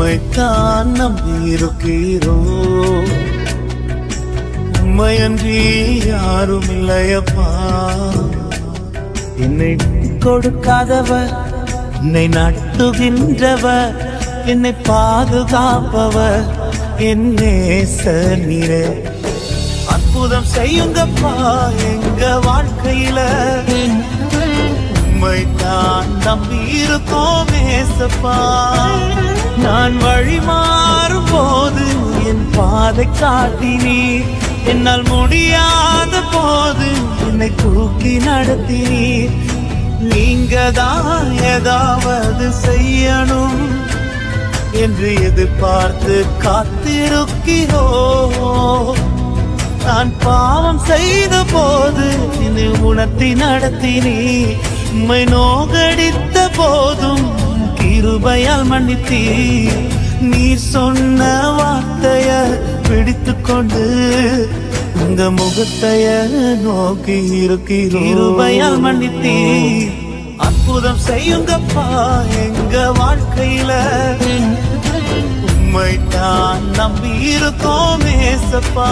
உம்மைத்தான் நம்பியிருக்கிறோம். உம்மையன்றி யாரும் இல்லையப்பா. என்னை கொடுக்காதவர், என்னை நட்டுகின்றவர், என்னை பாதுகாப்பவர் என் நேசர் நீரே. அற்புதம் செய்யுங்கப்பா எங்க வாழ்க்கையில. உம்மைத்தான் நம்பியிருக்கோம் ஏசப்பா. நான் வழி மாறும் போது என் பாதை காட்டினீர். என்னால் முடியாத போது என்னை தூக்கி நடத்தினீர். நீங்க தான் ஏதாவது செய்யணும் என்று எதிர்பார்த்து காத்திருக்கிறோ. நான் பாவம் செய்த போது என்னை உணர்த்தி நடத்தினீர். உம்மை நோகடித்த போதும் கிருபையால் மன்னித்தீர். நீர் சொன்ன வார்த்தைய பிடித்து கொண்டு உங்க முகத்தைய நோக்கி இருக்கிறோம். கிருபையால் மன்னித்தீர். அற்புதம் செய்யுங்கப்பா எங்க வாழ்க்கையில. உம்மைத்தான் நம்பி இருக்கோம் ஏசப்பா.